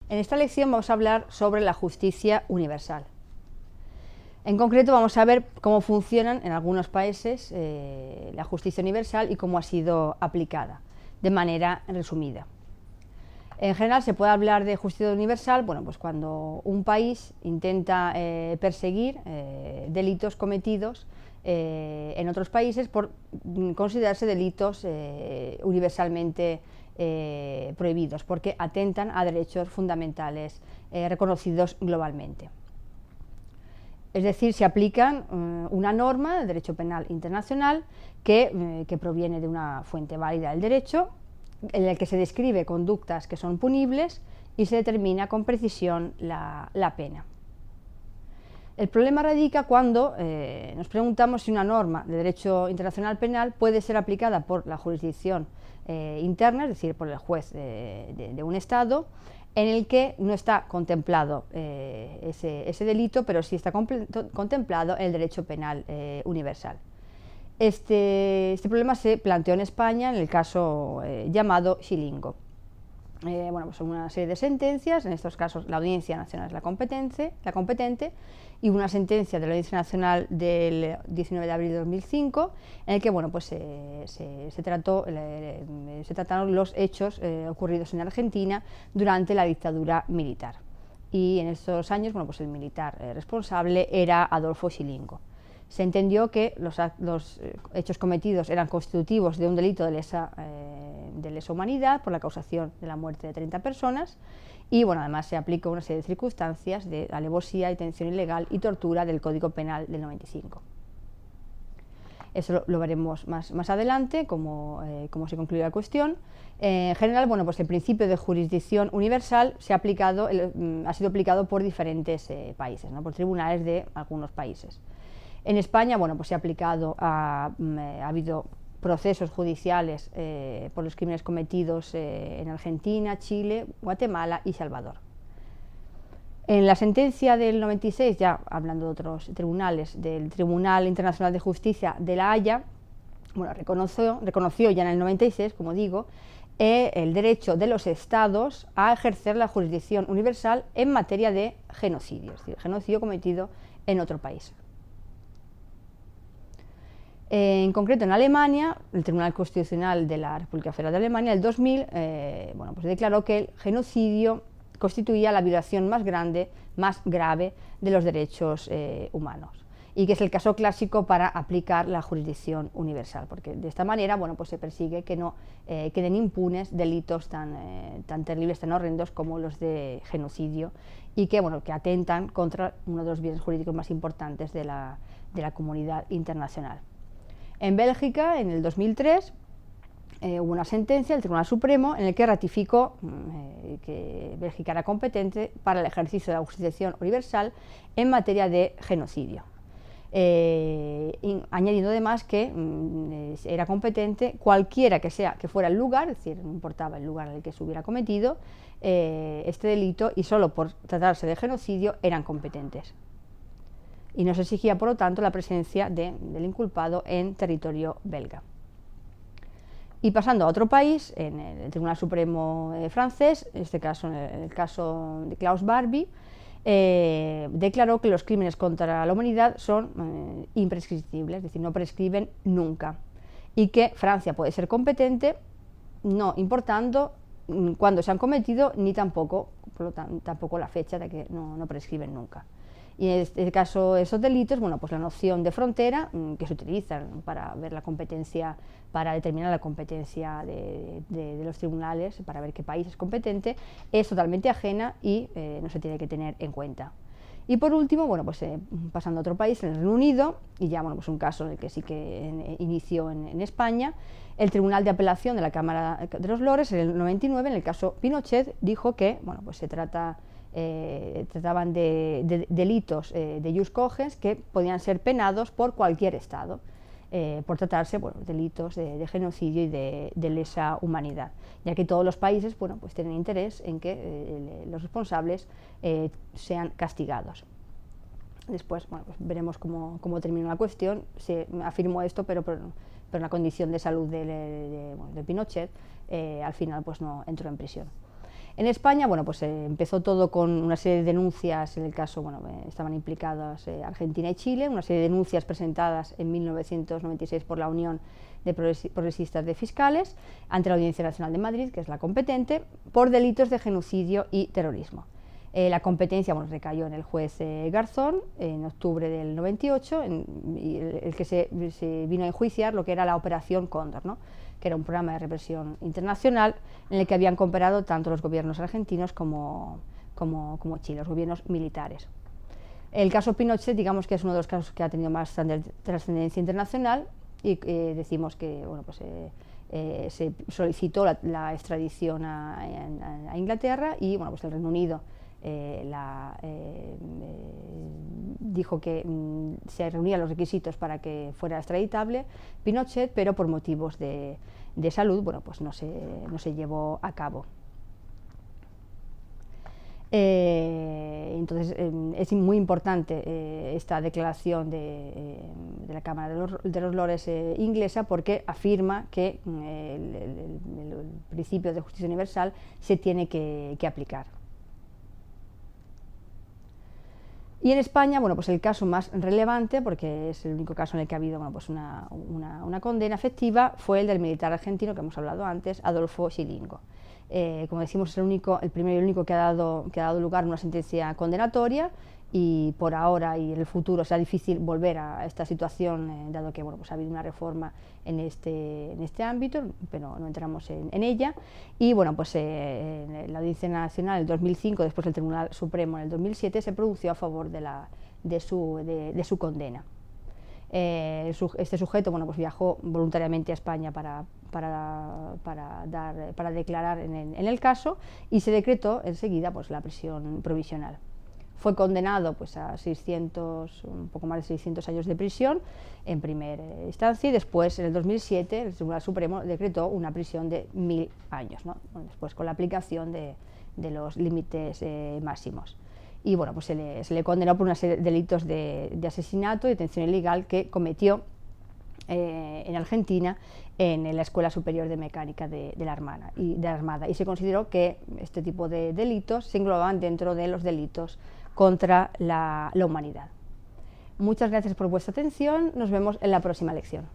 En esta lección vamos a hablar sobre la justicia universal. En concreto vamos a ver cómo funcionan en algunos países la justicia universal y cómo ha sido aplicada, de manera resumida. En general se puede hablar de justicia universal pues cuando un país intenta perseguir delitos cometidos en otros países por considerarse delitos universalmente prohibidos, porque atentan a derechos fundamentales reconocidos globalmente. Es decir, se aplican una norma del derecho penal internacional que proviene de una fuente válida del derecho, en el que se describe conductas que son punibles y se determina con precisión la pena. El problema radica cuando nos preguntamos si una norma de derecho internacional penal puede ser aplicada por la jurisdicción interna, es decir, por el juez de un Estado, en el que no está contemplado ese delito, pero sí está contemplado el derecho penal universal. Este problema se planteó en España en el caso llamado Xilingo. Pues son una serie de sentencias, en estos casos la Audiencia Nacional es la competente, y una sentencia de la Audiencia Nacional del 19 de abril de 2005, en el que se trataron los hechos ocurridos en Argentina durante la dictadura militar. Y en estos años el militar responsable era Adolfo Xilingo. Se entendió que los hechos cometidos eran constitutivos de un delito de lesa humanidad por la causación de la muerte de 30 personas y además se aplicó una serie de circunstancias de alevosía, detención ilegal y tortura del Código Penal del 95. Eso lo veremos más adelante, cómo se concluye la cuestión. En general, el principio de jurisdicción universal ha sido aplicado por diferentes países, por tribunales de algunos países. En España, se ha aplicado, ha habido procesos judiciales por los crímenes cometidos en Argentina, Chile, Guatemala y Salvador. En la sentencia del 96, ya hablando de otros tribunales, del Tribunal Internacional de Justicia de La Haya, reconoció ya en el 96, como digo, el derecho de los Estados a ejercer la jurisdicción universal en materia de genocidio, es decir, genocidio cometido en otro país. En concreto, en Alemania, el Tribunal Constitucional de la República Federal de Alemania, en el 2000, declaró que el genocidio constituía la violación más grave de los derechos humanos, y que es el caso clásico para aplicar la jurisdicción universal, porque de esta manera se persigue que no queden impunes delitos tan terribles, tan horrendos como los de genocidio, y que atentan contra uno de los bienes jurídicos más importantes de la comunidad internacional. En Bélgica, en el 2003, hubo una sentencia del Tribunal Supremo en el que ratificó que Bélgica era competente para el ejercicio de la jurisdicción universal en materia de genocidio, añadiendo además que era competente cualquiera que fuera el lugar, es decir, no importaba el lugar en el que se hubiera cometido este delito, y solo por tratarse de genocidio eran competentes. Y no se exigía, por lo tanto, la presencia del inculpado en territorio belga. Y pasando a otro país, en el Tribunal Supremo francés, en este caso, en el caso de Klaus Barbie, declaró que los crímenes contra la humanidad son imprescriptibles, es decir, no prescriben nunca, y que Francia puede ser competente, no importando cuándo se han cometido, ni tampoco la fecha de que no prescriben nunca. Y en este caso, esos delitos, la noción de frontera que se utiliza para ver la competencia, para determinar la competencia de los tribunales, para ver qué país es competente, es totalmente ajena y no se tiene que tener en cuenta. Y por último, pasando a otro país, en el Reino Unido, y ya un caso en el que sí que inició en España, el Tribunal de Apelación de la Cámara de los Lores, en el 99, en el caso Pinochet, dijo que trataban de delitos de jus cogens que podían ser penados por cualquier Estado, por tratarse delitos de genocidio y de lesa humanidad, ya que todos los países tienen interés en que los responsables sean castigados. Después veremos cómo terminó la cuestión. Se afirmó esto, pero por la condición de salud de Pinochet, al final no entró en prisión. En España, bueno, pues empezó todo con una serie de denuncias, en el caso, bueno, estaban implicadas Argentina y Chile, una serie de denuncias presentadas en 1996 por la Unión de Progresistas de Fiscales ante la Audiencia Nacional de Madrid, que es la competente, por delitos de genocidio y terrorismo. La competencia, bueno, recayó en el juez Garzón en octubre del 98, el que se vino a enjuiciar lo que era la Operación Cóndor, ¿no?, que era un programa de represión internacional en el que habían cooperado tanto los gobiernos argentinos como Chile, los gobiernos militares. El caso Pinochet, digamos que es uno de los casos que ha tenido más trascendencia internacional, y decimos que, bueno, pues, se solicitó la extradición a Inglaterra, y bueno, pues el Reino Unido dijo que se reunían los requisitos para que fuera extraditable Pinochet, pero por motivos de salud, bueno, pues no se llevó a cabo. Entonces es muy importante esta declaración de la Cámara de los Lores inglesa, porque afirma que el principio de justicia universal se tiene que aplicar. Y en España, bueno, pues el caso más relevante, porque es el único caso en el que ha habido, bueno, pues una condena efectiva, fue el del militar argentino que hemos hablado antes, Adolfo Scilingo. Como decimos, es el primero y el único que ha dado lugar a una sentencia condenatoria, y por ahora y en el futuro será difícil volver a esta situación, dado que, bueno, pues ha habido una reforma en este ámbito, pero no entramos en ella. Y bueno, pues en la Audiencia Nacional en el 2005, después el Tribunal Supremo en el 2007, se pronunció a favor de su condena. Este sujeto, bueno, pues viajó voluntariamente a España para declarar en el caso, y se decretó enseguida, pues, la prisión provisional. Fue condenado, pues, a un poco más de 600 años de prisión en primera instancia, y después, en el 2007, el Tribunal Supremo decretó una prisión de 1000 años, ¿no?, después con la aplicación de los límites máximos. Y bueno, pues se le condenó por una serie de delitos de asesinato y detención ilegal que cometió en Argentina, en la Escuela Superior de Mecánica de la Armada, y se consideró que este tipo de delitos se englobaban dentro de los delitos contra la humanidad. Muchas gracias por vuestra atención, nos vemos en la próxima lección.